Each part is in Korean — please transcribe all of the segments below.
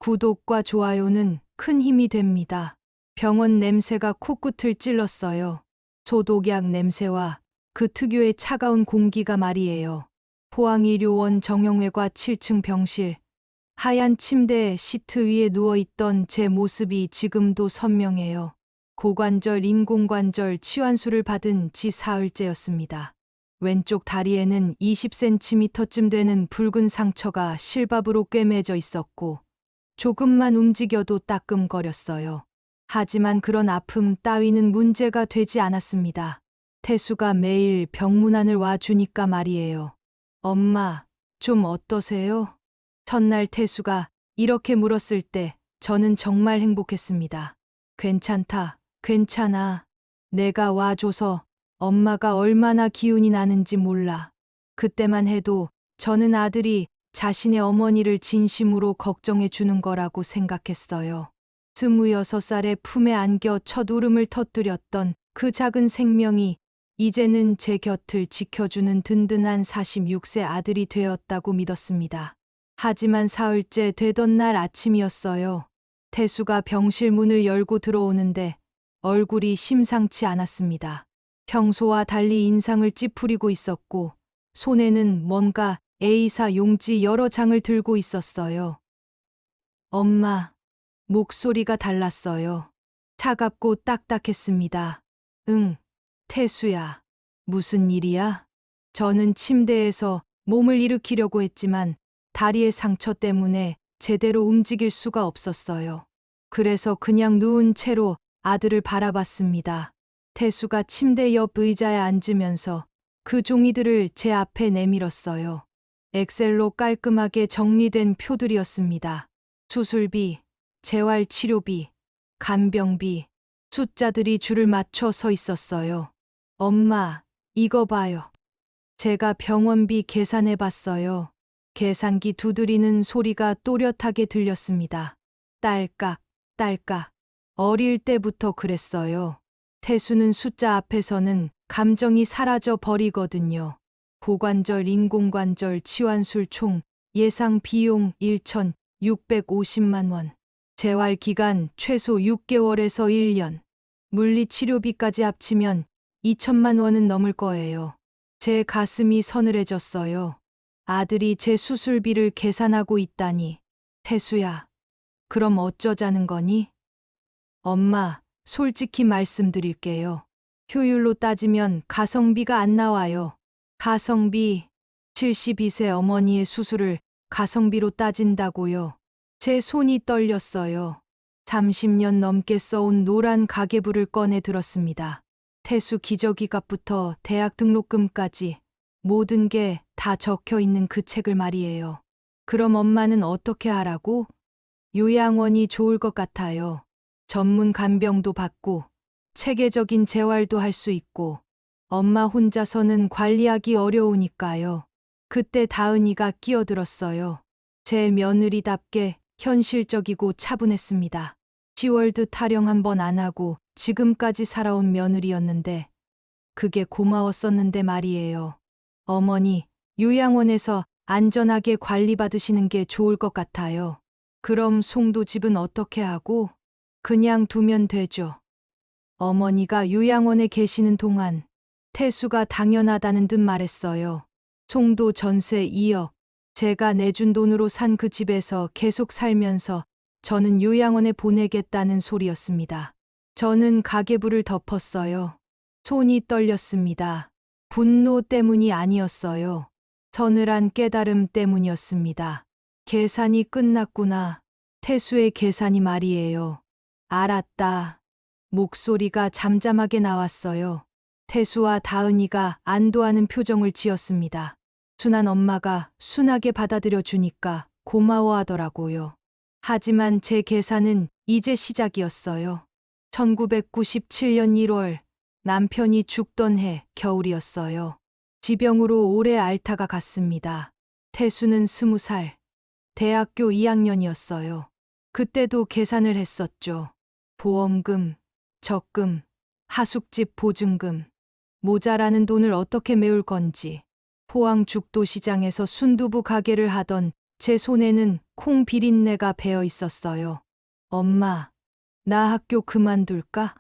구독과 좋아요는 큰 힘이 됩니다. 병원 냄새가 코끝을 찔렀어요. 소독약 냄새와 그 특유의 차가운 공기가 말이에요. 포항의료원 정형외과 7층 병실. 하얀 침대 시트 위에 누워있던 제 모습이 지금도 선명해요. 고관절 인공관절 치환술을 받은 지 사흘째였습니다. 왼쪽 다리에는 20cm쯤 되는 붉은 상처가 실밥으로 꿰매져 있었고 조금만 움직여도 따끔거렸어요. 하지만 그런 아픔 따위는 문제가 되지 않았습니다. 태수가 매일 병문안을 와주니까 말이에요. 엄마, 좀 어떠세요? 첫날 태수가 이렇게 물었을 때 저는 정말 행복했습니다. 괜찮다, 괜찮아. 내가 와줘서 엄마가 얼마나 기운이 나는지 몰라. 그때만 해도 저는 아들이 자신의 어머니를 진심으로 걱정해 주는 거라고 생각했어요. 26살에 품에 안겨 첫 울음을 터뜨렸던 그 작은 생명이 이제는 제 곁을 지켜주는 든든한 46세 아들이 되었다고 믿었습니다. 하지만 사흘째 되던 날 아침이었어요. 태수가 병실 문을 열고 들어오는데 얼굴이 심상치 않았습니다. 평소와 달리 인상을 찌푸리고 있었고 손에는 뭔가 A사 용지 여러 장을 들고 있었어요. 엄마, 목소리가 달랐어요. 차갑고 딱딱했습니다. 응, 태수야. 무슨 일이야? 저는 침대에서 몸을 일으키려고 했지만 다리의 상처 때문에 제대로 움직일 수가 없었어요. 그래서 그냥 누운 채로 아들을 바라봤습니다. 태수가 침대 옆 의자에 앉으면서 그 종이들을 제 앞에 내밀었어요. 엑셀로 깔끔하게 정리된 표들이었습니다. 수술비, 재활치료비, 간병비, 숫자들이 줄을 맞춰 서 있었어요. 엄마, 이거 봐요. 제가 병원비 계산해 봤어요. 계산기 두드리는 소리가 또렷하게 들렸습니다. 딸깍, 딸깍. 어릴 때부터 그랬어요. 태수는 숫자 앞에서는 감정이 사라져 버리거든요. 고관절 인공관절 치환술 총 예상 비용 1,650만 원. 재활 기간 최소 6개월에서 1년. 물리치료비까지 합치면 2천만 원은 넘을 거예요. 제 가슴이 서늘해졌어요. 아들이 제 수술비를 계산하고 있다니. 태수야, 그럼 어쩌자는 거니? 엄마, 솔직히 말씀드릴게요. 효율로 따지면 가성비가 안 나와요. 가성비, 72세 어머니의 수술을 가성비로 따진다고요. 제 손이 떨렸어요. 30년 넘게 써온 노란 가계부를 꺼내 들었습니다. 태수 기저귀값부터 대학 등록금까지 모든 게 다 적혀 있는 그 책을 말이에요. 그럼 엄마는 어떻게 하라고? 요양원이 좋을 것 같아요. 전문 간병도 받고 체계적인 재활도 할 수 있고 엄마 혼자서는 관리하기 어려우니까요. 그때 다은이가 끼어들었어요. 제 며느리답게 현실적이고 차분했습니다. 10월드 타령 한 번 안 하고 지금까지 살아온 며느리였는데 그게 고마웠었는데 말이에요. 어머니, 요양원에서 안전하게 관리받으시는 게 좋을 것 같아요. 그럼 송도 집은 어떻게 하고? 그냥 두면 되죠. 어머니가 요양원에 계시는 동안 태수가 당연하다는 듯 말했어요. 송도 전세 2억. 제가 내준 돈으로 산 그 집에서 계속 살면서 저는 요양원에 보내겠다는 소리였습니다. 저는 가계부를 덮었어요. 손이 떨렸습니다. 분노 때문이 아니었어요. 서늘한 깨달음 때문이었습니다. 계산이 끝났구나. 태수의 계산이 말이에요. 알았다. 목소리가 잠잠하게 나왔어요. 태수와 다은이가 안도하는 표정을 지었습니다. 순한 엄마가 순하게 받아들여 주니까 고마워하더라고요. 하지만 제 계산은 이제 시작이었어요. 1997년 1월 남편이 죽던 해 겨울이었어요. 지병으로 오래 앓다가 갔습니다. 태수는 20살, 대학교 2학년이었어요. 그때도 계산을 했었죠. 보험금, 적금, 하숙집 보증금, 모자라는 돈을 어떻게 메울 건지. 포항 죽도시장에서 순두부 가게를 하던 제 손에는 콩 비린내가 배어 있었어요. 엄마, 나 학교 그만둘까?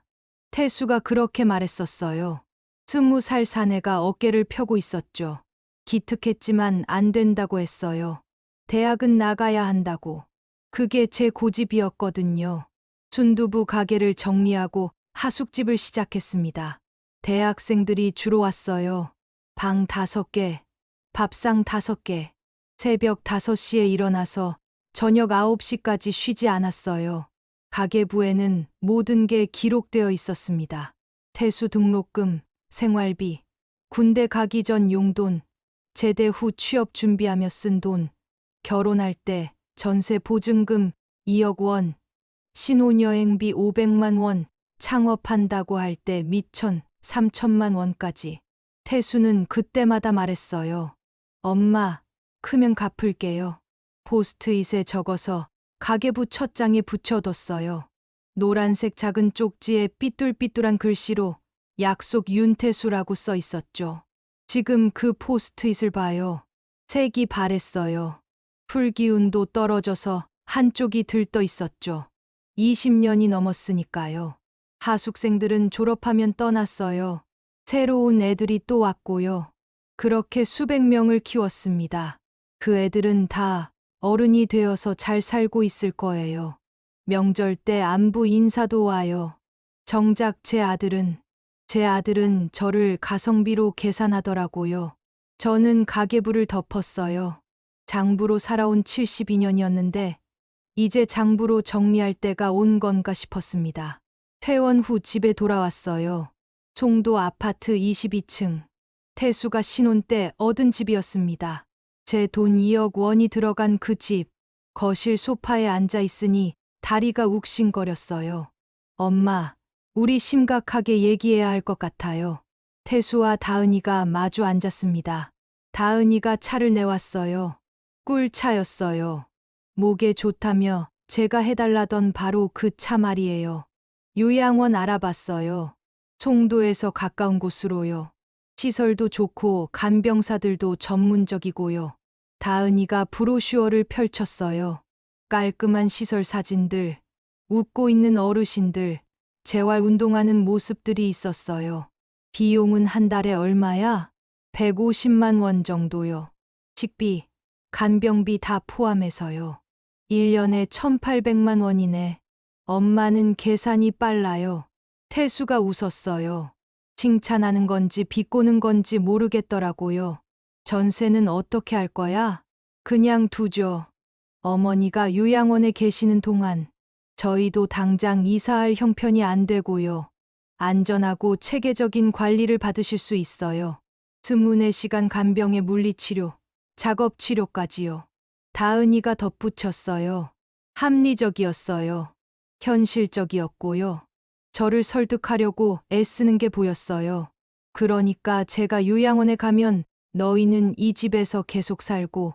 태수가 그렇게 말했었어요. 20살 사내가 어깨를 펴고 있었죠. 기특했지만 안 된다고 했어요. 대학은 나가야 한다고. 그게 제 고집이었거든요. 순두부 가게를 정리하고 하숙집을 시작했습니다. 대학생들이 주로 왔어요. 방 5개, 밥상 5개. 새벽 5시에 일어나서 저녁 9시까지 쉬지 않았어요. 가계부에는 모든 게 기록되어 있었습니다. 퇴수 등록금, 생활비, 군대 가기 전 용돈, 제대 후 취업 준비하며 쓴 돈, 결혼할 때 전세 보증금 2억 원, 신혼여행비 500만 원, 창업한다고 할 때 미천 3천만 원까지. 태수는 그때마다 말했어요. 엄마, 크면 갚을게요. 포스트잇에 적어서 가계부 첫 장에 붙여뒀어요. 노란색 작은 쪽지에 삐뚤삐뚤한 글씨로 약속 윤태수라고 써 있었죠. 지금 그 포스트잇을 봐요. 색이 바랬어요. 풀기운도 떨어져서 한쪽이 들떠 있었죠. 20년이 넘었으니까요. 하숙생들은 졸업하면 떠났어요. 새로운 애들이 또 왔고요. 그렇게 수백 명을 키웠습니다. 그 애들은 다 어른이 되어서 잘 살고 있을 거예요. 명절 때 안부 인사도 와요. 정작 제 아들은 저를 가성비로 계산하더라고요. 저는 가계부를 덮었어요. 장부로 살아온 72년이었는데 이제 장부로 정리할 때가 온 건가 싶었습니다. 퇴원 후 집에 돌아왔어요. 송도 아파트 22층. 태수가 신혼 때 얻은 집이었습니다. 제 돈 2억 원이 들어간 그 집. 거실 소파에 앉아 있으니 다리가 욱신거렸어요. 엄마, 우리 심각하게 얘기해야 할 것 같아요. 태수와 다은이가 마주 앉았습니다. 다은이가 차를 내왔어요. 꿀차였어요. 목에 좋다며 제가 해달라던 바로 그 차 말이에요. 요양원 알아봤어요. 송도에서 가까운 곳으로요. 시설도 좋고 간병사들도 전문적이고요. 다은이가 브로슈어를 펼쳤어요. 깔끔한 시설 사진들, 웃고 있는 어르신들, 재활 운동하는 모습들이 있었어요. 비용은 한 달에 얼마야? 150만 원 정도요. 식비, 간병비 다 포함해서요. 1년에 1,800만 원이네. 엄마는 계산이 빨라요. 태수가 웃었어요. 칭찬하는 건지 비꼬는 건지 모르겠더라고요. 전세는 어떻게 할 거야? 그냥 두죠. 어머니가 요양원에 계시는 동안 저희도 당장 이사할 형편이 안 되고요. 안전하고 체계적인 관리를 받으실 수 있어요. 24시간 간병의 물리치료, 작업치료까지요. 다은이가 덧붙였어요. 합리적이었어요. 현실적이었고요. 저를 설득하려고 애쓰는 게 보였어요. 그러니까 제가 요양원에 가면 너희는 이 집에서 계속 살고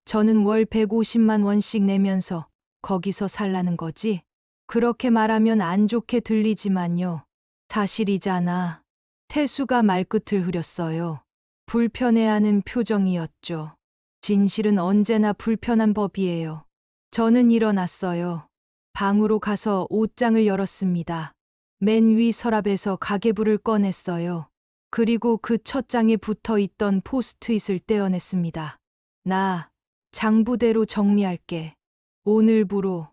저는 월 150만 원씩 내면서 거기서 살라는 거지. 그렇게 말하면 안 좋게 들리지만요. 사실이잖아. 태수가 말끝을 흐렸어요. 불편해하는 표정이었죠. 진실은 언제나 불편한 법이에요. 저는 일어났어요. 방으로 가서 옷장을 열었습니다. 맨 위 서랍에서 가계부를 꺼냈어요. 그리고 그 첫 장에 붙어 있던 포스트잇을 떼어냈습니다. 나 장부대로 정리할게. 오늘부로.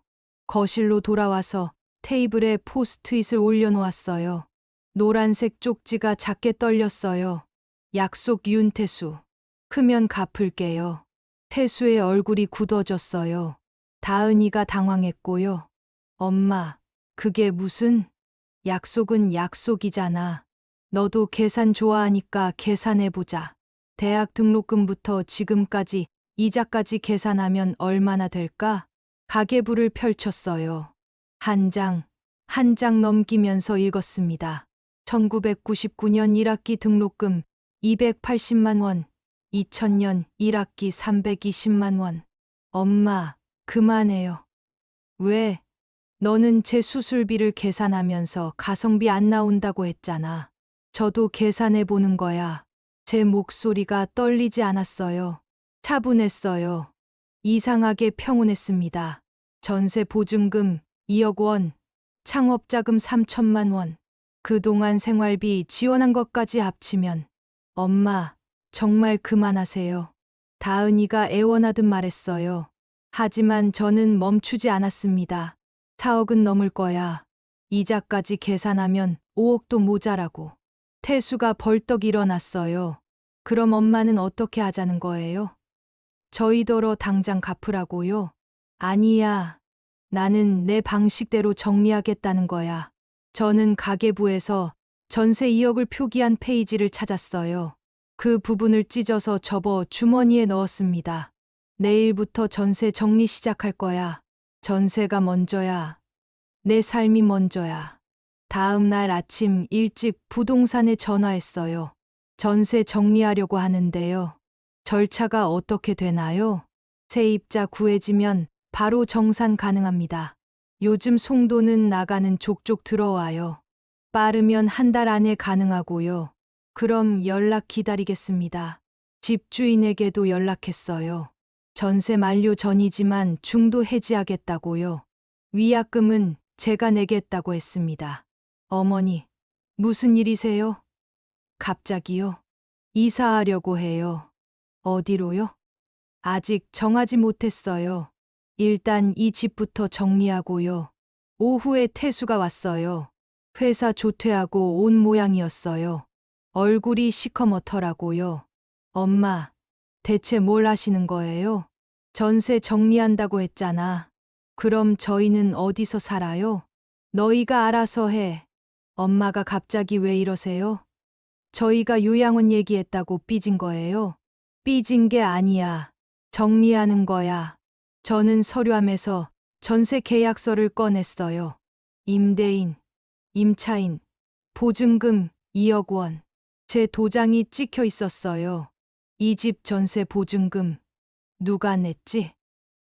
거실로 돌아와서 테이블에 포스트잇을 올려놓았어요. 노란색 쪽지가 작게 떨렸어요. 약속 윤태수. 크면 갚을게요. 태수의 얼굴이 굳어졌어요. 다은이가 당황했고요. 엄마, 그게 무슨? 약속은 약속이잖아. 너도 계산 좋아하니까 계산해보자. 대학 등록금부터 지금까지 이자까지 계산하면 얼마나 될까? 가계부를 펼쳤어요. 한 장 넘기면서 읽었습니다. 1999년 1학기 등록금 280만 원, 2000년 1학기 320만 원. 엄마, 그만해요. 왜? 너는 제 수술비를 계산하면서 가성비 안 나온다고 했잖아. 저도 계산해 보는 거야. 제 목소리가 떨리지 않았어요. 차분했어요. 이상하게 평온했습니다. 전세 보증금 2억 원, 창업자금 3천만 원, 그동안 생활비 지원한 것까지 합치면 엄마, 정말 그만하세요. 다은이가 애원하듯 말했어요. 하지만 저는 멈추지 않았습니다. 4억은 넘을 거야. 이자까지 계산하면 5억도 모자라고. 태수가 벌떡 일어났어요. 그럼 엄마는 어떻게 하자는 거예요? 저희더러 당장 갚으라고요? 아니야. 나는 내 방식대로 정리하겠다는 거야. 저는 가계부에서 전세 2억을 표기한 페이지를 찾았어요. 그 부분을 찢어서 접어 주머니에 넣었습니다. 내일부터 전세 정리 시작할 거야. 전세가 먼저야. 내 삶이 먼저야. 다음 날 아침 일찍 부동산에 전화했어요. 전세 정리하려고 하는데요. 절차가 어떻게 되나요? 세입자 구해지면 바로 정산 가능합니다. 요즘 송도는 나가는 족족 들어와요. 빠르면 한 달 안에 가능하고요. 그럼 연락 기다리겠습니다. 집주인에게도 연락했어요. 전세 만료 전이지만 중도 해지하겠다고요. 위약금은 제가 내겠다고 했습니다. 어머니, 무슨 일이세요? 갑자기요? 이사하려고 해요. 어디로요? 아직 정하지 못했어요. 일단 이 집부터 정리하고요. 오후에 태수가 왔어요. 회사 조퇴하고 온 모양이었어요. 얼굴이 시커멓더라고요. 엄마, 대체 뭘 하시는 거예요? 전세 정리한다고 했잖아. 그럼 저희는 어디서 살아요? 너희가 알아서 해. 엄마가 갑자기 왜 이러세요? 저희가 요양원 얘기했다고 삐진 거예요? 삐진 게 아니야. 정리하는 거야. 저는 서류함에서 전세 계약서를 꺼냈어요. 임대인, 임차인, 보증금 2억 원. 제 도장이 찍혀 있었어요. 이 집 전세 보증금 누가 냈지?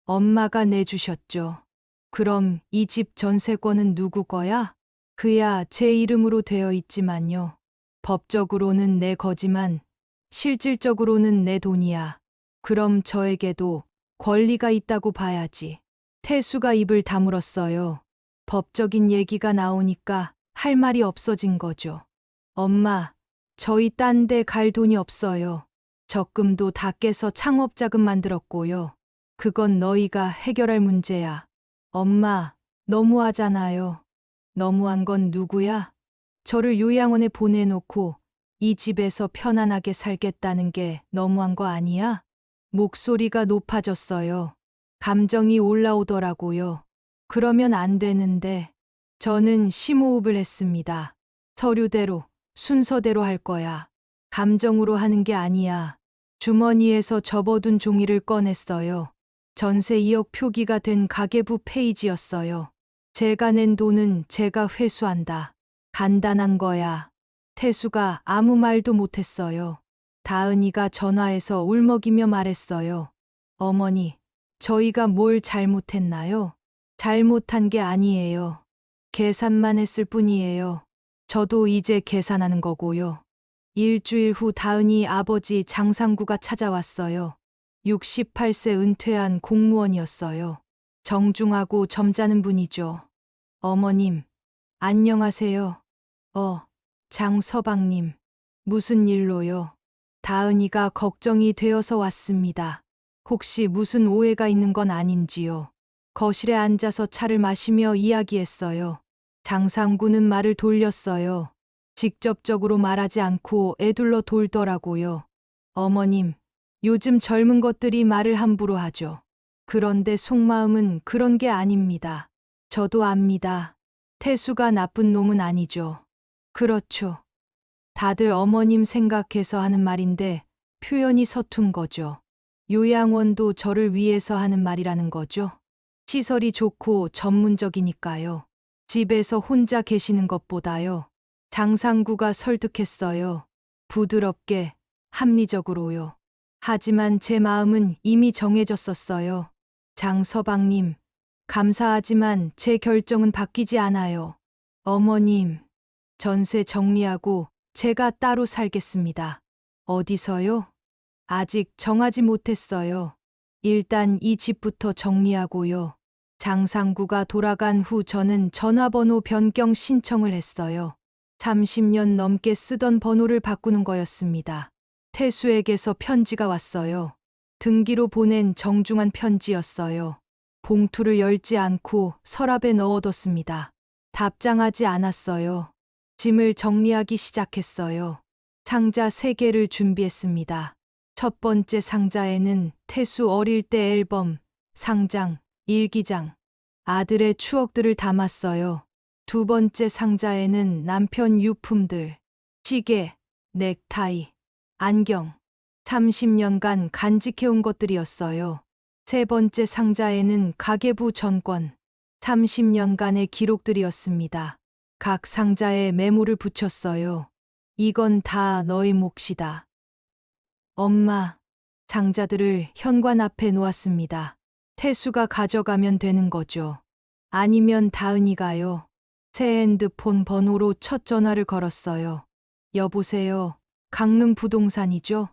엄마가 내주셨죠. 그럼 이 집 전세권은 누구 거야? 그야 제 이름으로 되어 있지만요. 법적으로는 내 거지만 실질적으로는 내 돈이야. 그럼 저에게도 권리가 있다고 봐야지. 태수가 입을 다물었어요. 법적인 얘기가 나오니까 할 말이 없어진 거죠. 엄마, 저희 딴 데 갈 돈이 없어요. 적금도 다 깨서 창업자금 만들었고요. 그건 너희가 해결할 문제야. 엄마, 너무하잖아요. 너무한 건 누구야? 저를 요양원에 보내놓고 이 집에서 편안하게 살겠다는 게 너무한 거 아니야? 목소리가 높아졌어요. 감정이 올라오더라고요. 그러면 안 되는데. 저는 심호흡을 했습니다. 서류대로, 순서대로 할 거야. 감정으로 하는 게 아니야. 주머니에서 접어둔 종이를 꺼냈어요. 전세 2억 표기가 된 가계부 페이지였어요. 제가 낸 돈은 제가 회수한다. 간단한 거야. 태수가 아무 말도 못했어요. 다은이가 전화해서 울먹이며 말했어요. 어머니, 저희가 뭘 잘못했나요? 잘못한 게 아니에요. 계산만 했을 뿐이에요. 저도 이제 계산하는 거고요. 일주일 후 다은이 아버지 장상구가 찾아왔어요. 68세 은퇴한 공무원이었어요. 정중하고 점잖은 분이죠. 어머님, 안녕하세요. 장서방님, 무슨 일로요? 다은이가 걱정이 되어서 왔습니다. 혹시 무슨 오해가 있는 건 아닌지요? 거실에 앉아서 차를 마시며 이야기했어요. 장상구는 말을 돌렸어요. 직접적으로 말하지 않고 애둘러 돌더라고요. 어머님, 요즘 젊은 것들이 말을 함부로 하죠. 그런데 속마음은 그런 게 아닙니다. 저도 압니다. 태수가 나쁜 놈은 아니죠. 그렇죠. 다들 어머님 생각해서 하는 말인데 표현이 서툰 거죠. 요양원도 저를 위해서 하는 말이라는 거죠. 시설이 좋고 전문적이니까요. 집에서 혼자 계시는 것보다요. 장상구가 설득했어요. 부드럽게, 합리적으로요. 하지만 제 마음은 이미 정해졌었어요. 장서방님, 감사하지만 제 결정은 바뀌지 않아요. 어머님, 전세 정리하고 제가 따로 살겠습니다. 어디서요? 아직 정하지 못했어요. 일단 이 집부터 정리하고요. 장상구가 돌아간 후 저는 전화번호 변경 신청을 했어요. 30년 넘게 쓰던 번호를 바꾸는 거였습니다. 태수에게서 편지가 왔어요. 등기로 보낸 정중한 편지였어요. 봉투를 열지 않고 서랍에 넣어뒀습니다. 답장하지 않았어요. 짐을 정리하기 시작했어요. 상자 3개를 준비했습니다. 첫 번째 상자에는 태수 어릴 때 앨범, 상장, 일기장, 아들의 추억들을 담았어요. 두 번째 상자에는 남편 유품들, 시계, 넥타이, 안경, 30년간 간직해온 것들이었어요. 세 번째 상자에는 가계부 전권, 30년간의 기록들이었습니다. 각 상자에 메모를 붙였어요. 이건 다 너의 몫이다. 엄마, 상자들을 현관 앞에 놓았습니다. 태수가 가져가면 되는 거죠. 아니면 다은이가요. 새 핸드폰 번호로 첫 전화를 걸었어요. 여보세요. 강릉 부동산이죠?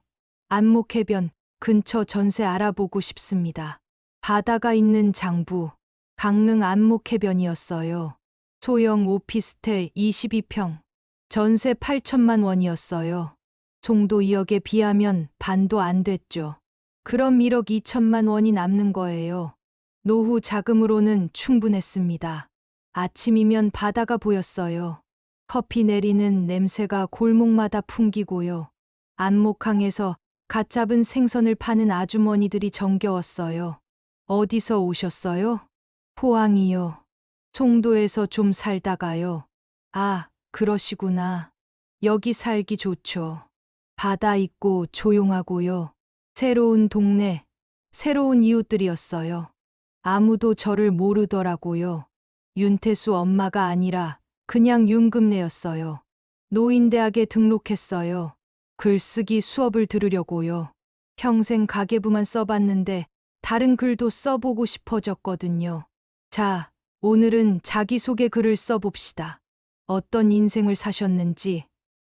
안목해변 근처 전세 알아보고 싶습니다. 바다가 있는 장부, 강릉 안목해변이었어요. 소형 오피스텔 22평, 전세 8천만 원이었어요. 송도 2억에 비하면 반도 안 됐죠. 그럼 1억 2천만 원이 남는 거예요. 노후 자금으로는 충분했습니다. 아침이면 바다가 보였어요. 커피 내리는 냄새가 골목마다 풍기고요. 안목항에서 갓 잡은 생선을 파는 아주머니들이 정겨웠어요. 어디서 오셨어요? 포항이요. 송도에서 좀 살다가요. 아, 그러시구나. 여기 살기 좋죠. 바다 있고 조용하고요. 새로운 동네, 새로운 이웃들이었어요. 아무도 저를 모르더라고요. 윤태수 엄마가 아니라 그냥 윤금래였어요. 노인대학에 등록했어요. 글쓰기 수업을 들으려고요. 평생 가계부만 써봤는데 다른 글도 써보고 싶어졌거든요. 자, 오늘은 자기소개 글을 써봅시다. 어떤 인생을 사셨는지,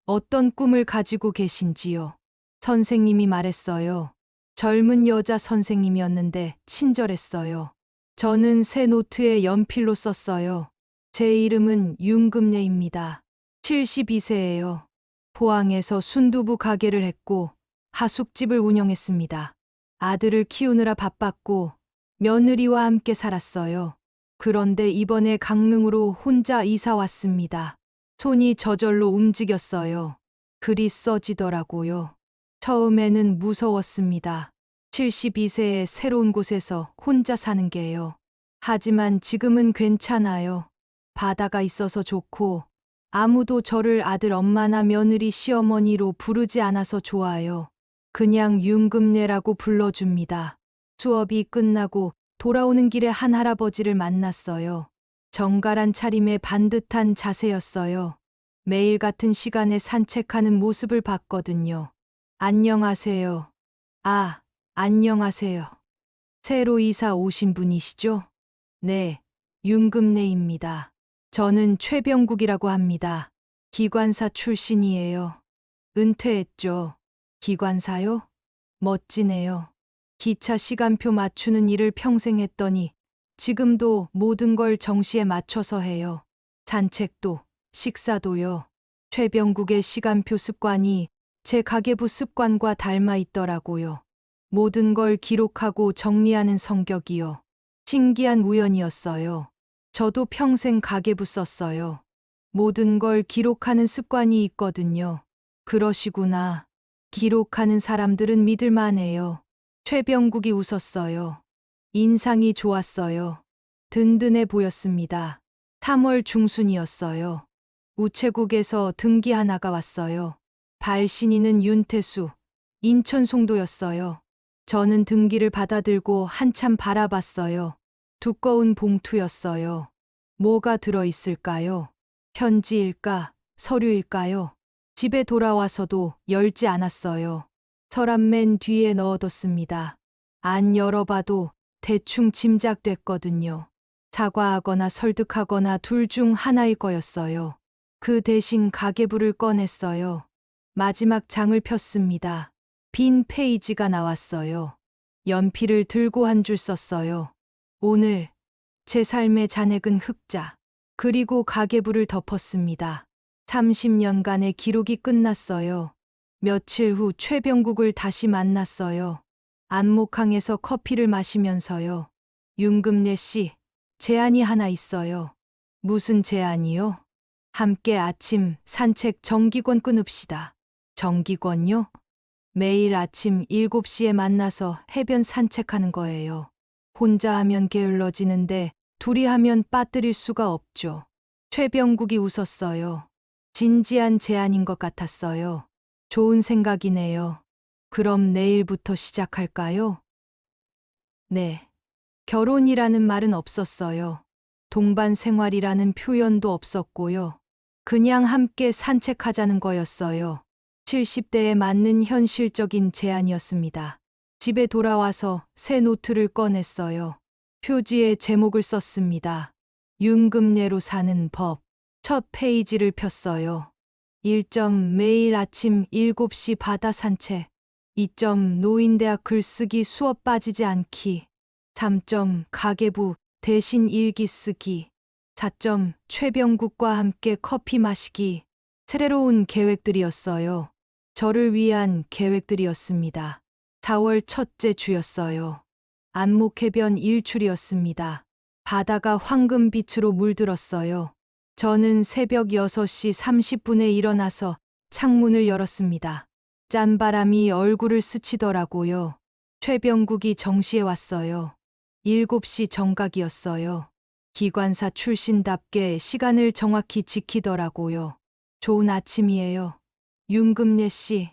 어떤 꿈을 가지고 계신지요. 선생님이 말했어요. 젊은 여자 선생님이었는데 친절했어요. 저는 새 노트에 연필로 썼어요. 제 이름은 윤금래입니다. 72세예요. 포항에서 순두부 가게를 했고 하숙집을 운영했습니다. 아들을 키우느라 바빴고 며느리와 함께 살았어요. 그런데 이번에 강릉으로 혼자 이사 왔습니다. 손이 저절로 움직였어요. 글이 써지더라고요. 처음에는 무서웠습니다. 72세의 새로운 곳에서 혼자 사는 게요. 하지만 지금은 괜찮아요. 바다가 있어서 좋고 아무도 저를 아들 엄마나 며느리 시어머니로 부르지 않아서 좋아요. 그냥 윤금래라고 불러줍니다. 수업이 끝나고 돌아오는 길에 한 할아버지를 만났어요. 정갈한 차림에 반듯한 자세였어요. 매일 같은 시간에 산책하는 모습을 봤거든요. 안녕하세요. 아, 안녕하세요. 새로 이사 오신 분이시죠? 네, 윤금래입니다. 저는 최병국이라고 합니다. 기관사 출신이에요. 은퇴했죠. 기관사요? 멋지네요. 기차 시간표 맞추는 일을 평생 했더니 지금도 모든 걸 정시에 맞춰서 해요. 산책도, 식사도요. 최병국의 시간표 습관이 제 가계부 습관과 닮아 있더라고요. 모든 걸 기록하고 정리하는 성격이요. 신기한 우연이었어요. 저도 평생 가계부 썼어요. 모든 걸 기록하는 습관이 있거든요. 그러시구나. 기록하는 사람들은 믿을만해요. 최병국이 웃었어요. 인상이 좋았어요. 든든해 보였습니다. 3월 중순이었어요. 우체국에서 등기 하나가 왔어요. 발신인은 윤태수, 인천 송도였어요. 저는 등기를 받아들고 한참 바라봤어요. 두꺼운 봉투였어요. 뭐가 들어있을까요? 편지일까? 서류일까요? 집에 돌아와서도 열지 않았어요. 서랍 맨 뒤에 넣어뒀습니다. 안 열어봐도 대충 짐작됐거든요. 사과하거나 설득하거나 둘 중 하나일 거였어요. 그 대신 가계부를 꺼냈어요. 마지막 장을 폈습니다. 빈 페이지가 나왔어요. 연필을 들고 한 줄 썼어요. 오늘 제 삶의 잔액은 흑자. 그리고 가계부를 덮었습니다. 30년간의 기록이 끝났어요. 며칠 후 최병국을 다시 만났어요. 안목항에서 커피를 마시면서요. 윤금래 씨, 제안이 하나 있어요. 무슨 제안이요? 함께 아침 산책 정기권 끊읍시다. 정기권요? 매일 아침 7시에 만나서 해변 산책하는 거예요. 혼자 하면 게을러지는데 둘이 하면 빠뜨릴 수가 없죠. 최병국이 웃었어요. 진지한 제안인 것 같았어요. 좋은 생각이네요. 그럼 내일부터 시작할까요? 네. 결혼이라는 말은 없었어요. 동반 생활이라는 표현도 없었고요. 그냥 함께 산책하자는 거였어요. 70대에 맞는 현실적인 제안이었습니다. 집에 돌아와서 새 노트를 꺼냈어요. 표지에 제목을 썼습니다. 윤금래로 사는 법. 첫 페이지를 폈어요. 1점 매일 아침 7시 바다 산책. 2점 노인대학 글쓰기 수업 빠지지 않기. 3점 가계부 대신 일기 쓰기. 4점 최병국과 함께 커피 마시기. 새로운 계획들이었어요. 저를 위한 계획들이었습니다. 4월 첫째 주였어요. 안목해변 일출이었습니다. 바다가 황금빛으로 물들었어요. 저는 새벽 6시 30분에 일어나서 창문을 열었습니다. 짠바람이 얼굴을 스치더라고요. 최병국이 정시에 왔어요. 7시 정각이었어요. 기관사 출신답게 시간을 정확히 지키더라고요. 좋은 아침이에요. 윤금래 씨,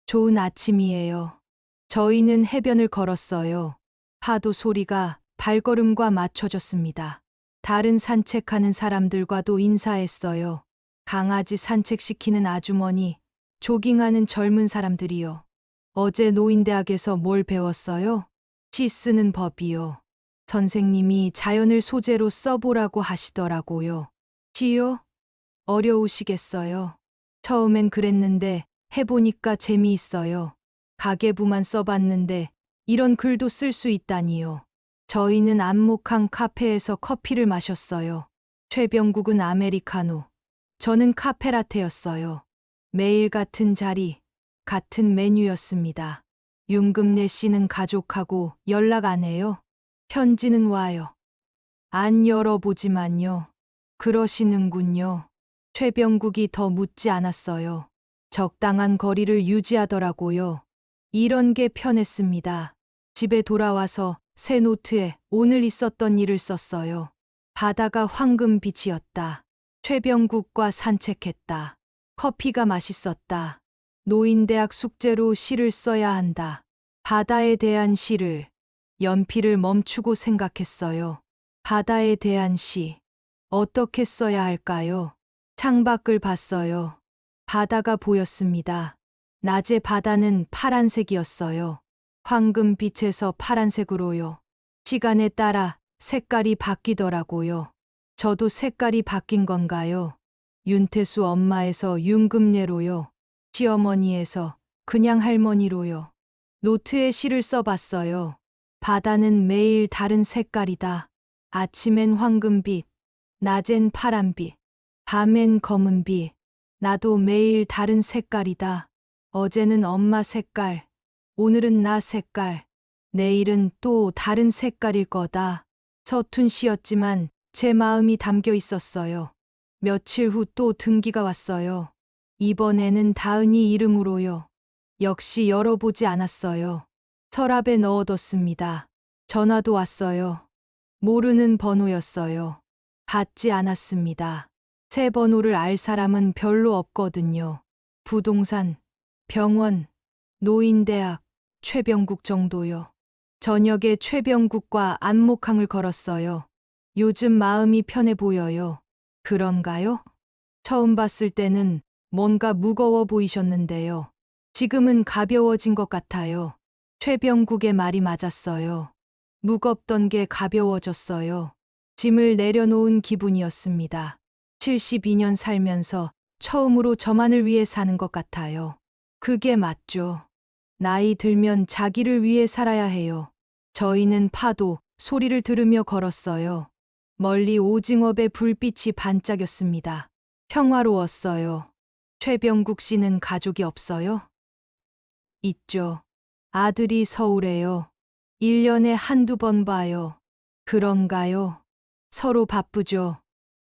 좋은 아침이에요. 저희는 해변을 걸었어요. 파도 소리가 발걸음과 맞춰졌습니다. 다른 산책하는 사람들과도 인사했어요. 강아지 산책시키는 아주머니, 조깅하는 젊은 사람들이요. 어제 노인대학에서 뭘 배웠어요? 시 쓰는 법이요. 선생님이 자연을 소재로 써보라고 하시더라고요. 시요? 어려우시겠어요. 처음엔 그랬는데 해보니까 재미있어요. 가계부만 써봤는데 이런 글도 쓸 수 있다니요. 저희는 안목항 카페에서 커피를 마셨어요. 최병국은 아메리카노, 저는 카페라테였어요. 매일 같은 자리, 같은 메뉴였습니다. 윤금래 씨는 가족하고 연락 안 해요? 편지는 와요. 안 열어보지만요. 그러시는군요. 최병국이 더 묻지 않았어요. 적당한 거리를 유지하더라고요. 이런 게 편했습니다. 집에 돌아와서 새 노트에 오늘 있었던 일을 썼어요. 바다가 황금빛이었다. 최병국과 산책했다. 커피가 맛있었다. 노인대학 숙제로 시를 써야 한다. 바다에 대한 시를. 연필을 멈추고 생각했어요. 바다에 대한 시. 어떻게 써야 할까요? 창밖을 봤어요. 바다가 보였습니다. 낮에 바다는 파란색이었어요. 황금빛에서 파란색으로요. 시간에 따라 색깔이 바뀌더라고요. 저도 색깔이 바뀐 건가요? 윤태수 엄마에서 윤금래로요. 시어머니에서 그냥 할머니로요. 노트에 시를 써봤어요. 바다는 매일 다른 색깔이다. 아침엔 황금빛, 낮엔 파란빛, 밤엔 검은빛. 나도 매일 다른 색깔이다. 어제는 엄마 색깔, 오늘은 나 색깔, 내일은 또 다른 색깔일 거다. 서툰 시였지만 제 마음이 담겨 있었어요. 며칠 후 또 등기가 왔어요. 이번에는 다은이 이름으로요. 역시 열어보지 않았어요. 서랍에 넣어뒀습니다. 전화도 왔어요. 모르는 번호였어요. 받지 않았습니다. 새 번호를 알 사람은 별로 없거든요. 부동산, 병원, 노인대학, 최병국 정도요. 저녁에 최병국과 안목항을 걸었어요. 요즘 마음이 편해 보여요. 그런가요? 처음 봤을 때는 뭔가 무거워 보이셨는데요. 지금은 가벼워진 것 같아요. 최병국의 말이 맞았어요. 무겁던 게 가벼워졌어요. 짐을 내려놓은 기분이었습니다. 72년 살면서 처음으로 저만을 위해 사는 것 같아요. 그게 맞죠. 나이 들면 자기를 위해 살아야 해요. 저희는 파도 소리를 들으며 걸었어요. 멀리 오징어배 불빛이 반짝였습니다. 평화로웠어요. 최병국 씨는 가족이 없어요? 있죠. 아들이 서울에요. 1년에 한두 번 봐요. 그런가요? 서로 바쁘죠.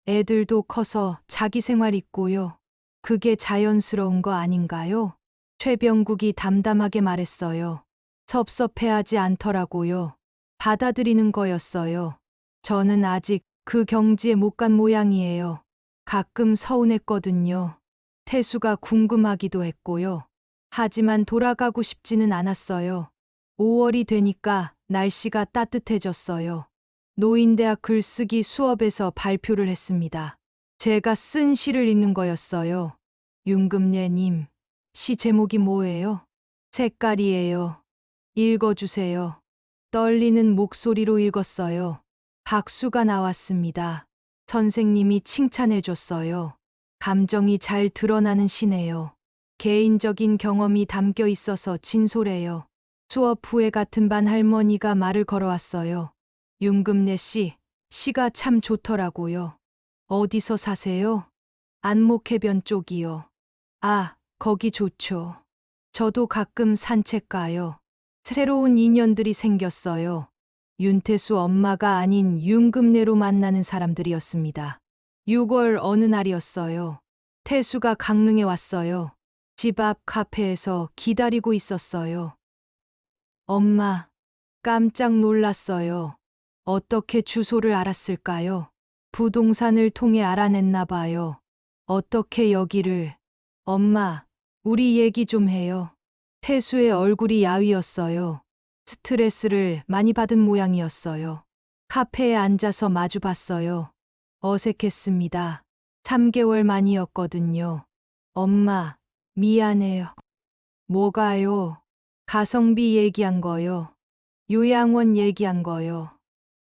애들도 커서 자기 생활 있고요. 그게 자연스러운 거 아닌가요? 최병국이 담담하게 말했어요. 섭섭해하지 않더라고요. 받아들이는 거였어요. 저는 아직 그 경지에 못 간 모양이에요. 가끔 서운했거든요. 태수가 궁금하기도 했고요. 하지만 돌아가고 싶지는 않았어요. 5월이 되니까 날씨가 따뜻해졌어요. 노인대학 글쓰기 수업에서 발표를 했습니다. 제가 쓴 시를 읽는 거였어요. 윤금래님, 시 제목이 뭐예요? 색깔이에요. 읽어주세요. 떨리는 목소리로 읽었어요. 박수가 나왔습니다. 선생님이 칭찬해줬어요. 감정이 잘 드러나는 시네요. 개인적인 경험이 담겨 있어서 진솔해요. 수업 후에 같은 반 할머니가 말을 걸어왔어요. 윤금래 씨, 시가 참 좋더라고요. 어디서 사세요? 안목해변 쪽이요. 아, 거기 좋죠. 저도 가끔 산책 가요. 새로운 인연들이 생겼어요. 윤태수 엄마가 아닌 윤금래로 만나는 사람들이었습니다. 6월 어느 날이었어요. 태수가 강릉에 왔어요. 집 앞 카페에서 기다리고 있었어요. 엄마, 깜짝 놀랐어요. 어떻게 주소를 알았을까요? 부동산을 통해 알아냈나 봐요. 어떻게 여기를? 엄마, 우리 얘기 좀 해요. 태수의 얼굴이 야위었어요. 스트레스를 많이 받은 모양이었어요. 카페에 앉아서 마주 봤어요. 어색했습니다. 3개월 만이었거든요. 엄마, 미안해요. 뭐가요? 가성비 얘기한 거요. 요양원 얘기한 거요.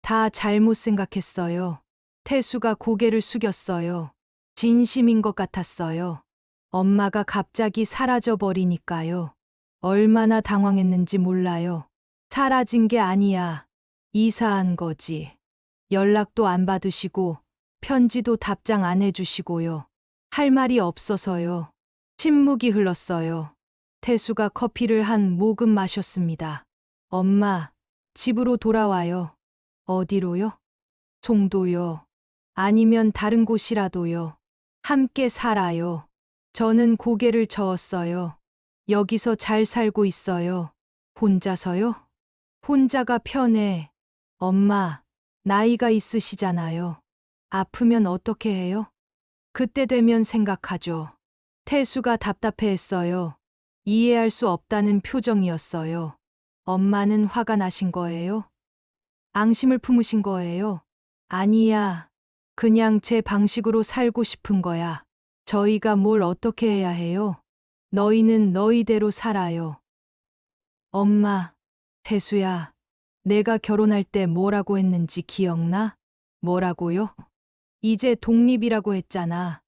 다 잘못 생각했어요. 태수가 고개를 숙였어요. 진심인 것 같았어요. 엄마가 갑자기 사라져 버리니까요. 얼마나 당황했는지 몰라요. 사라진 게 아니야. 이사한 거지. 연락도 안 받으시고 편지도 답장 안 해주시고요. 할 말이 없어서요. 침묵이 흘렀어요. 태수가 커피를 한 모금 마셨습니다. 엄마, 집으로 돌아와요. 어디로요? 송도요. 아니면 다른 곳이라도요. 함께 살아요. 저는 고개를 저었어요. 여기서 잘 살고 있어요. 혼자서요? 혼자가 편해. 엄마, 나이가 있으시잖아요. 아프면 어떻게 해요? 그때 되면 생각하죠. 태수가 답답해했어요. 이해할 수 없다는 표정이었어요. 엄마는 화가 나신 거예요? 앙심을 품으신 거예요? 아니야. 그냥 제 방식으로 살고 싶은 거야. 저희가 뭘 어떻게 해야 해요? 너희는 너희대로 살아요. 엄마, 태수야, 내가 결혼할 때 뭐라고 했는지 기억나? 뭐라고요? 이제 독립이라고 했잖아.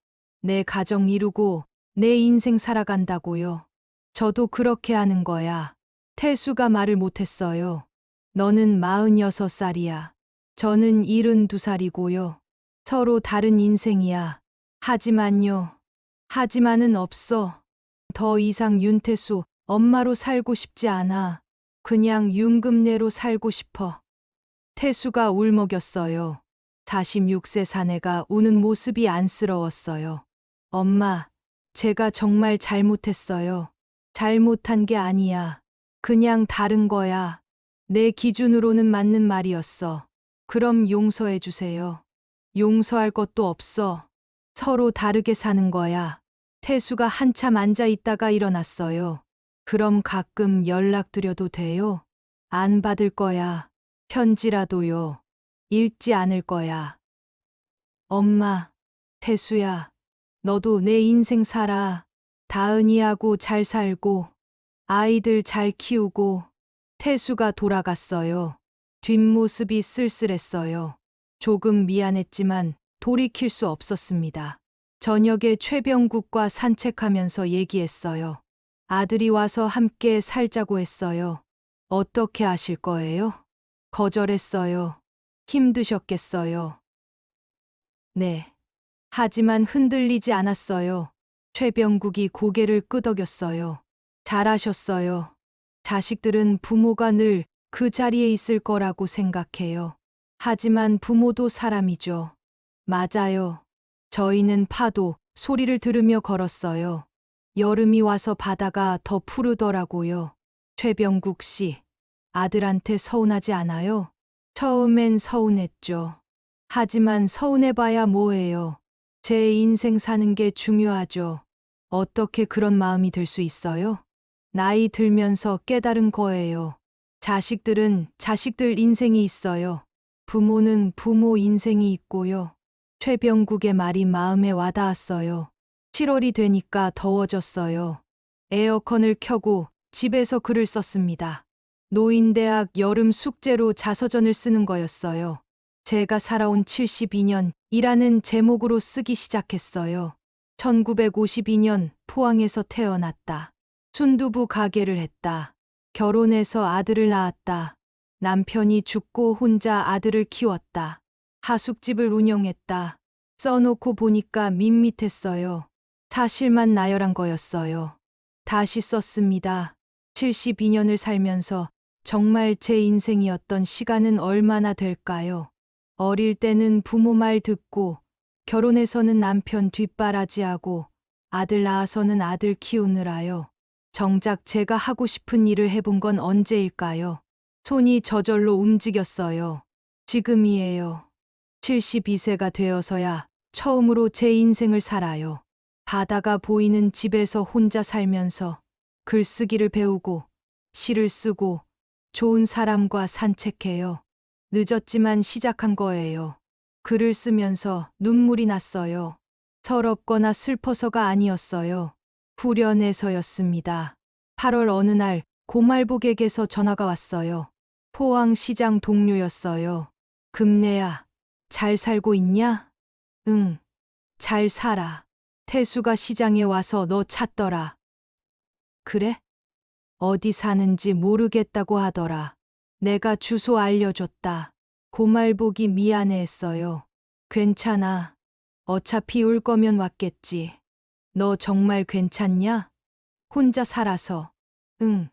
내 가정 이루고 내 인생 살아간다고요. 저도 그렇게 하는 거야. 태수가 말을 못했어요. 너는 46살이야. 저는 72살이고요. 서로 다른 인생이야. 하지만요. 하지만은 없어. 더 이상 윤태수 엄마로 살고 싶지 않아. 그냥 윤금래로 살고 싶어. 태수가 울먹였어요. 46세 사내가 우는 모습이 안쓰러웠어요. 엄마, 제가 정말 잘못했어요. 잘못한 게 아니야. 그냥 다른 거야. 내 기준으로는 맞는 말이었어. 그럼 용서해 주세요. 용서할 것도 없어. 서로 다르게 사는 거야. 태수가 한참 앉아 있다가 일어났어요. 그럼 가끔 연락드려도 돼요? 안 받을 거야. 편지라도요. 읽지 않을 거야. 엄마, 태수야, 너도 내 인생 살아. 다은이하고 잘 살고, 아이들 잘 키우고. 태수가 돌아갔어요. 뒷모습이 쓸쓸했어요. 조금 미안했지만 돌이킬 수 없었습니다. 저녁에 최병국과 산책하면서 얘기했어요. 아들이 와서 함께 살자고 했어요. 어떻게 하실 거예요? 거절했어요. 힘드셨겠어요. 네. 하지만 흔들리지 않았어요. 최병국이 고개를 끄덕였어요. 잘하셨어요. 자식들은 부모가 늘 그 자리에 있을 거라고 생각해요. 하지만 부모도 사람이죠. 맞아요. 저희는 파도, 소리를 들으며 걸었어요. 여름이 와서 바다가 더 푸르더라고요. 최병국 씨, 아들한테 서운하지 않아요? 처음엔 서운했죠. 하지만 서운해봐야 뭐예요. 제 인생 사는 게 중요하죠. 어떻게 그런 마음이 들 수 있어요? 나이 들면서 깨달은 거예요. 자식들은 자식들 인생이 있어요. 부모는 부모 인생이 있고요. 최병국의 말이 마음에 와닿았어요. 7월이 되니까 더워졌어요. 에어컨을 켜고 집에서 글을 썼습니다. 노인대학 여름 숙제로 자서전을 쓰는 거였어요. 제가 살아온 72년이라는 제목으로 쓰기 시작했어요. 1952년 포항에서 태어났다. 순두부 가게를 했다. 결혼해서 아들을 낳았다. 남편이 죽고 혼자 아들을 키웠다. 하숙집을 운영했다. 써놓고 보니까 밋밋했어요. 사실만 나열한 거였어요. 다시 썼습니다. 72년을 살면서 정말 제 인생이었던 시간은 얼마나 될까요? 어릴 때는 부모 말 듣고, 결혼해서는 남편 뒷바라지하고, 아들 낳아서는 아들 키우느라요. 정작 제가 하고 싶은 일을 해본 건 언제일까요? 손이 저절로 움직였어요. 지금이에요. 72세가 되어서야 처음으로 제 인생을 살아요. 바다가 보이는 집에서 혼자 살면서 글쓰기를 배우고, 시를 쓰고, 좋은 사람과 산책해요. 늦었지만 시작한 거예요. 글을 쓰면서 눈물이 났어요. 서럽거나 슬퍼서가 아니었어요. 후련해서였습니다. 8월 어느 날 고말복에게서 전화가 왔어요. 포항시장 동료였어요. 금래야, 잘 살고 있냐? 응, 잘 살아. 태수가 시장에 와서 너 찾더라. 그래? 어디 사는지 모르겠다고 하더라. 내가 주소 알려줬다. 고말복이 미안해했어요. 괜찮아. 어차피 올 거면 왔겠지. 너 정말 괜찮냐? 혼자 살아서. 응,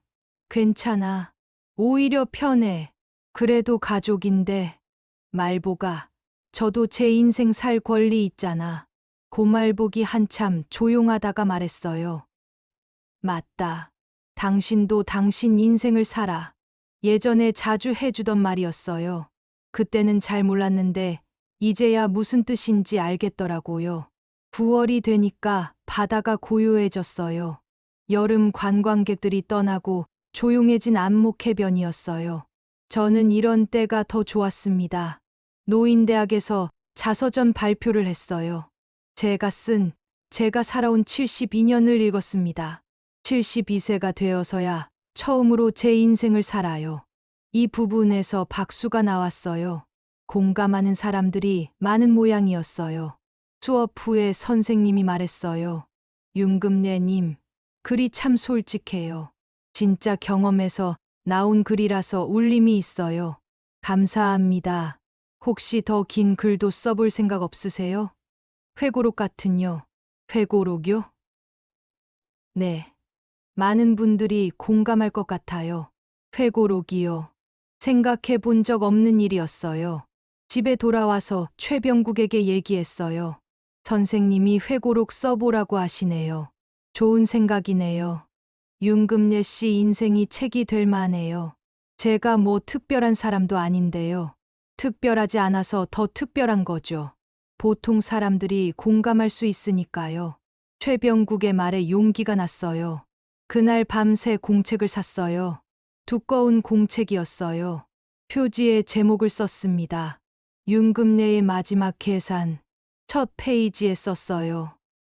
괜찮아. 오히려 편해. 그래도 가족인데. 말보가, 저도 제 인생 살 권리 있잖아. 고말복이 한참 조용하다가 말했어요. 맞다. 당신도 당신 인생을 살아. 예전에 자주 해주던 말이었어요. 그때는 잘 몰랐는데 이제야 무슨 뜻인지 알겠더라고요. 9월이 되니까 바다가 고요해졌어요. 여름 관광객들이 떠나고 조용해진 안목해변이었어요. 저는 이런 때가 더 좋았습니다. 노인대학에서 자서전 발표를 했어요. 제가 살아온 72년을 읽었습니다. 72세가 되어서야 처음으로 제 인생을 살아요. 이 부분에서 박수가 나왔어요. 공감하는 사람들이 많은 모양이었어요. 수업 후에 선생님이 말했어요. 윤금래님, 글이 참 솔직해요. 진짜 경험에서 나온 글이라서 울림이 있어요. 감사합니다. 혹시 더 긴 글도 써볼 생각 없으세요? 회고록 같은요. 회고록요? 네. 많은 분들이 공감할 것 같아요. 회고록이요. 생각해 본 적 없는 일이었어요. 집에 돌아와서 최병국에게 얘기했어요. 선생님이 회고록 써보라고 하시네요. 좋은 생각이네요. 윤금래 씨 인생이 책이 될 만해요. 제가 뭐 특별한 사람도 아닌데요. 특별하지 않아서 더 특별한 거죠. 보통 사람들이 공감할 수 있으니까요. 최병국의 말에 용기가 났어요. 그날 밤새 공책을 샀어요. 두꺼운 공책이었어요. 표지에 제목을 썼습니다. 윤금래의 마지막 계산. 첫 페이지에 썼어요.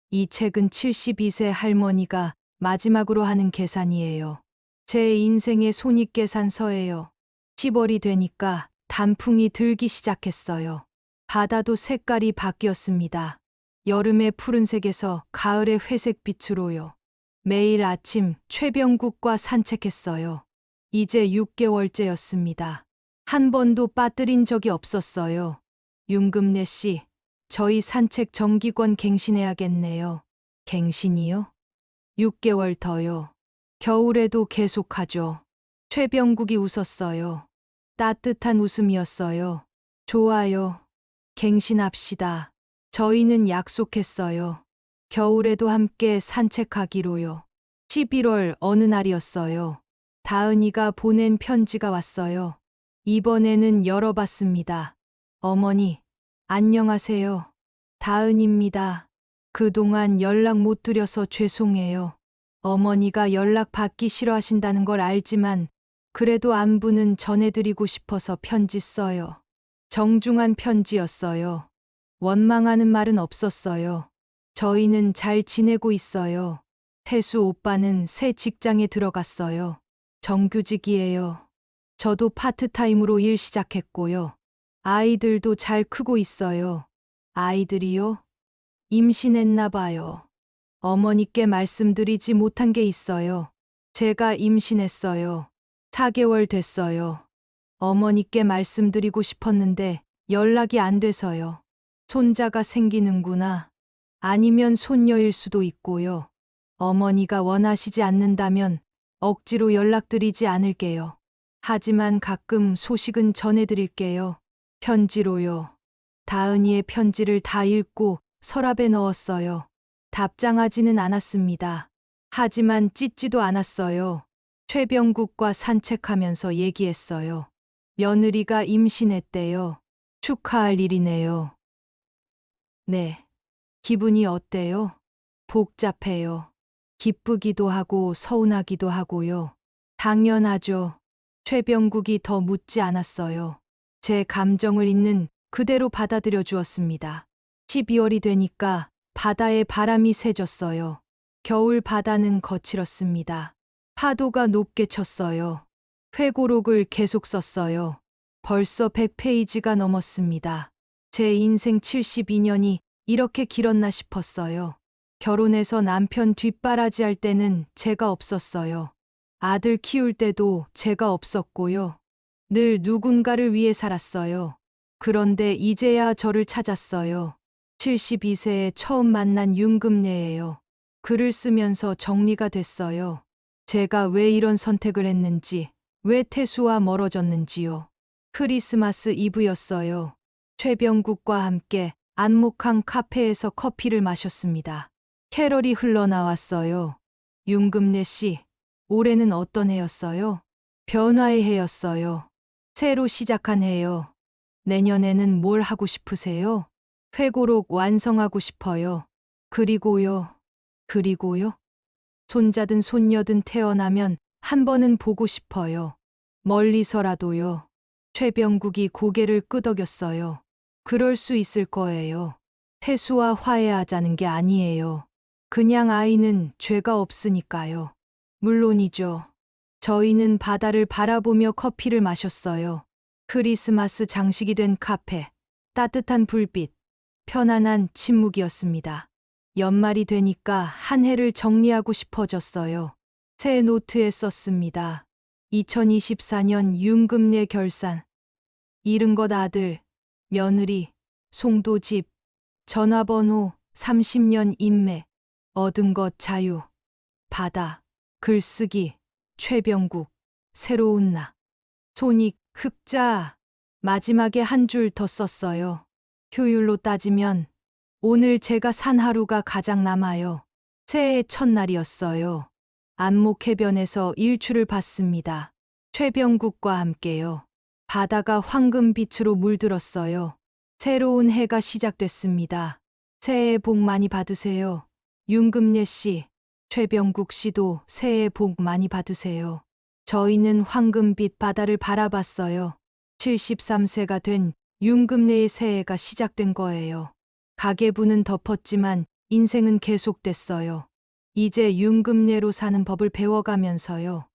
이 책은 72세 할머니가 마지막으로 하는 계산이에요. 제 인생의 손익계산서예요. 10월이 되니까 단풍이 들기 시작했어요. 바다도 색깔이 바뀌었습니다. 여름의 푸른색에서 가을의 회색빛으로요. 매일 아침 최병국과 산책했어요. 이제 6개월째였습니다. 한 번도 빠뜨린 적이 없었어요. 윤금래 씨, 저희 산책 정기권 갱신해야겠네요. 갱신이요? 6개월 더요. 겨울에도 계속하죠. 최병국이 웃었어요. 따뜻한 웃음이었어요. 좋아요. 갱신합시다. 저희는 약속했어요. 겨울에도 함께 산책하기로요. 11월 어느 날이었어요. 다은이가 보낸 편지가 왔어요. 이번에는 열어봤습니다. 어머니, 안녕하세요. 다은입니다. 그동안 연락 못 드려서 죄송해요. 어머니가 연락 받기 싫어하신다는 걸 알지만 그래도 안부는 전해드리고 싶어서 편지 써요. 정중한 편지였어요. 원망하는 말은 없었어요. 저희는 잘 지내고 있어요. 태수 오빠는 새 직장에 들어갔어요. 정규직이에요. 저도 파트타임으로 일 시작했고요. 아이들도 잘 크고 있어요. 아이들이요? 임신했나 봐요. 어머니께 말씀드리지 못한 게 있어요. 제가 임신했어요. 4개월 됐어요. 어머니께 말씀드리고 싶었는데 연락이 안 돼서요. 손자가 생기는구나. 아니면 손녀일 수도 있고요. 어머니가 원하시지 않는다면 억지로 연락드리지 않을게요. 하지만 가끔 소식은 전해드릴게요. 편지로요. 다은이의 편지를 다 읽고 서랍에 넣었어요. 답장하지는 않았습니다. 하지만 찢지도 않았어요. 최병국과 산책하면서 얘기했어요. 며느리가 임신했대요. 축하할 일이네요. 네. 기분이 어때요? 복잡해요. 기쁘기도 하고 서운하기도 하고요. 당연하죠. 최병국이 더 묻지 않았어요. 제 감정을 있는 그대로 받아들여 주었습니다. 12월이 되니까 바다에 바람이 세졌어요. 겨울 바다는 거칠었습니다. 파도가 높게 쳤어요. 회고록을 계속 썼어요. 벌써 100페이지가 넘었습니다. 제 인생 72년이 이렇게 길었나 싶었어요. 결혼해서 남편 뒷바라지 할 때는 제가 없었어요. 아들 키울 때도 제가 없었고요. 늘 누군가를 위해 살았어요. 그런데 이제야 저를 찾았어요. 72세에 처음 만난 윤금래예요. 글을 쓰면서 정리가 됐어요. 제가 왜 이런 선택을 했는지, 왜 태수와 멀어졌는지요. 크리스마스 이브였어요. 최병국과 함께 안목한 카페에서 커피를 마셨습니다. 캐럴이 흘러나왔어요. 윤금래 씨, 올해는 어떤 해였어요? 변화의 해였어요. 새로 시작한 해요. 내년에는 뭘 하고 싶으세요? 회고록 완성하고 싶어요. 그리고요. 손자든 손녀든 태어나면 한 번은 보고 싶어요. 멀리서라도요. 최병국이 고개를 끄덕였어요. 그럴 수 있을 거예요. 태수와 화해하자는 게 아니에요. 그냥 아이는 죄가 없으니까요. 물론이죠. 저희는 바다를 바라보며 커피를 마셨어요. 크리스마스 장식이 된 카페, 따뜻한 불빛, 편안한 침묵이었습니다. 연말이 되니까 한 해를 정리하고 싶어졌어요. 새 노트에 썼습니다. 2024년 윤금래 결산. 잃은 것 아들, 며느리, 송도 집, 전화번호 30년 인맥, 얻은 것 자유, 바다, 글쓰기, 최병국, 새로운 나. 손익, 흑자. 마지막에 한 줄 더 썼어요. 효율로 따지면 오늘 제가 산 하루가 가장 남아요. 새해 첫날이었어요. 안목해변에서 일출을 봤습니다. 최병국과 함께요. 바다가 황금빛으로 물들었어요. 새로운 해가 시작됐습니다. 새해 복 많이 받으세요. 윤금래 씨, 최병국 씨도 새해 복 많이 받으세요. 저희는 황금빛 바다를 바라봤어요. 73세가 된 윤금래의 새해가 시작된 거예요. 가계부는 덮었지만 인생은 계속됐어요. 이제 윤금래로 사는 법을 배워가면서요.